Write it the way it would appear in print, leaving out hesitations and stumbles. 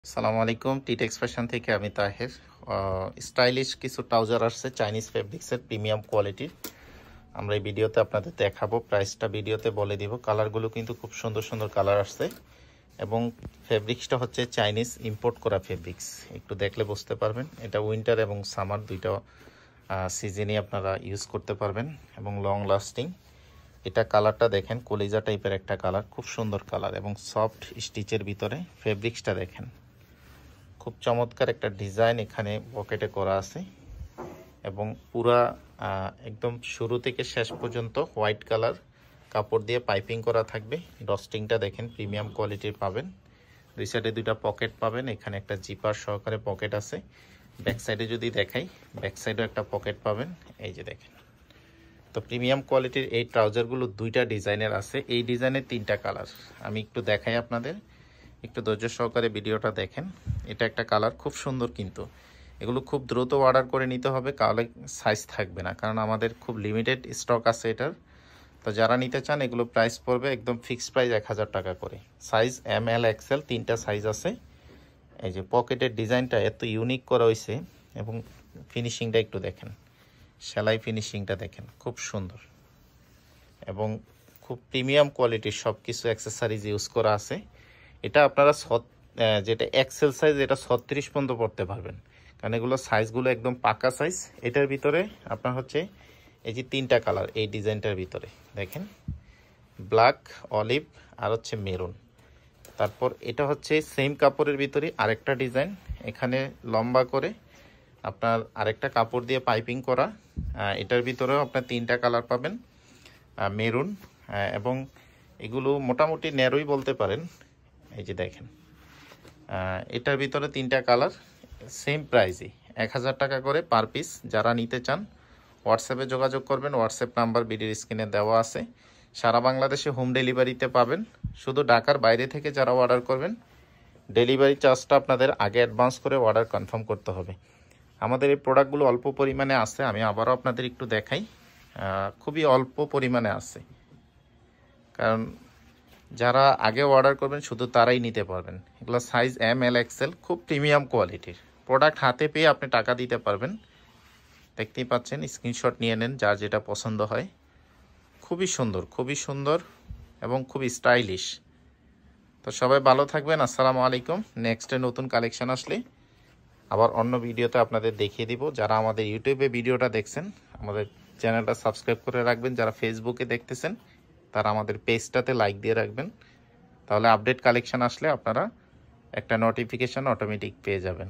আসসালামু আলাইকুম। টিটেক্স ফ্যাশন থেকে আমি তাহের। স্টাইলিশ কিছু ট্রাউজার আসছে চাইনিজ ফেব্রিক্সের প্রিমিয়াম কোয়ালিটির। আমরা এই ভিডিওতে আপনাদের দেখাবো, প্রাইসটা ভিডিওতে বলে দিব। কালারগুলো কিন্তু খুব সুন্দর সুন্দর কালার আসছে এবং ফেব্রিক্সটা হচ্ছে চাইনিজ ইম্পোর্ট করা ফেব্রিক্স। একটু দেখলে বুঝতে পারবেন। এটা উইন্টার এবং সামার দুইটা সিজনে আপনারা ইউজ করতে পারবেন এবং লং লাস্টিং। এটা কালারটা দেখেন, কলিজা টাইপের একটা কালার, খুব সুন্দর কালার এবং সফট স্টিচের ভিতরে। ফেব্রিক্সটা দেখেন, খুব চমৎকার একটা ডিজাইন এখানে পকেটে করা আছে এবং পুরা একদম শুরু থেকে শেষ পর্যন্ত হোয়াইট কালার কাপড় দিয়ে পাইপিং করা থাকবে। ডস্টিংটা দেখেন, প্রিমিয়াম কোয়ালিটির পাবেন। দুই সাইডে দুইটা পকেট পাবেন। এখানে একটা জিপার সহকারে পকেট আছে। ব্যাক সাইডে যদি দেখাই, ব্যাক সাইডেও একটা পকেট পাবেন। এই যে দেখেন, তো প্রিমিয়াম কোয়ালিটির এই ট্রাউজারগুলো দুইটা ডিজাইনের আছে। এই ডিজাইনের তিনটা কালার আমি একটু দেখাই আপনাদের। একটু ধৈর্য সহকারে ভিডিওটা দেখেন। এটা একটা কালার, খুব সুন্দর, কিন্তু এগুলো খুব দ্রুত অর্ডার করে নিতে হবে, কালে সাইজ থাকবে না, কারণ আমাদের খুব লিমিটেড স্টক আছে এটার। তো যারা নিতে চান এগুলো প্রাইস পড়বে একদম ফিক্সড প্রাইস 1000 টাকা করে। সাইজ এম এল এক্সেল তিনটা সাইজ আছে। এই যে পকেটের ডিজাইনটা এত ইউনিক করা হয়েছে এবং ফিনিশিংটা একটু দেখেন, সেলাই ফিনিশিংটা দেখেন, খুব সুন্দর এবং খুব প্রিমিয়াম কোয়ালিটির সব কিছু অ্যাক্সেসরিজ ইউজ করা আছে। এটা আপনারা যেটা এক্সেল সাইজ, এটা 36 পর্যন্ত পড়তে পারবেন, কারণ এগুলো সাইজগুলো একদম পাকা সাইজ। এটার ভিতরে আপনার হচ্ছে এই যে তিনটা কালার এই ডিজাইনটার ভিতরে দেখেন, ব্ল্যাক, অলিভ আর হচ্ছে মেরুন। তারপর এটা হচ্ছে সেম কাপড়ের ভিতরে আরেকটা ডিজাইন, এখানে লম্বা করে আপনার আরেকটা কাপড় দিয়ে পাইপিং করা। এটার ভিতরেও আপনার তিনটা কালার পাবেন, মেরুন এবং এগুলো মোটামুটি ন্যারোই বলতে পারেন। এই যে দেখেন, এটার ভিতরে তিনটা কালার, সেম প্রাইসই 1000 টাকা করে পার পিস। যারা নিতে চান হোয়াটসঅ্যাপে যোগাযোগ করবেন, হোয়াটসঅ্যাপ নাম্বার ভিডিওর স্ক্রিনে দেওয়া আছে। সারা বাংলাদেশে হোম ডেলিভারিতে পাবেন। শুধু ঢাকার বাইরে থেকে যারা অর্ডার করবেন, ডেলিভারি চার্জটা আপনাদের আগে অ্যাডভান্স করে অর্ডার কনফার্ম করতে হবে। আমাদের এই প্রোডাক্টগুলো অল্প পরিমাণে আছে, আমি আবারও আপনাদের একটু দেখাই। খুবই অল্প পরিমাণে আছে, কারণ যারা আগে অর্ডার করবেন শুধু তারাই নিতে পারবেন। এগুলো সাইজ এম এল এক্সেল, খুব প্রিমিয়াম কোয়ালিটির প্রোডাক্ট। হাতে পেয়ে আপনি টাকা দিতে পারবেন। দেখতেই পাচ্ছেন, স্ক্রিনশট নিয়ে নেন যার যেটা পছন্দ হয়। খুবই সুন্দর, খুবই সুন্দর এবং খুবই স্টাইলিশ। তো সবাই ভালো থাকবেন। আসসালামু আলাইকুম। নেক্সটে নতুন কালেকশন আসলে আবার অন্য ভিডিওতে আপনাদের দেখিয়ে দিব। যারা আমাদের ইউটিউবে ভিডিওটা দেখছেন, আমাদের চ্যানেলটা সাবস্ক্রাইব করে রাখবেন। যারা ফেসবুকে দেখতেছেন তারা আমাদের পেজটাতে লাইক দিয়ে রাখবেন, তাহলে আপডেট কালেকশন আসলে আপনারা একটা নোটিফিকেশন অটোমেটিক পেয়ে যাবেন।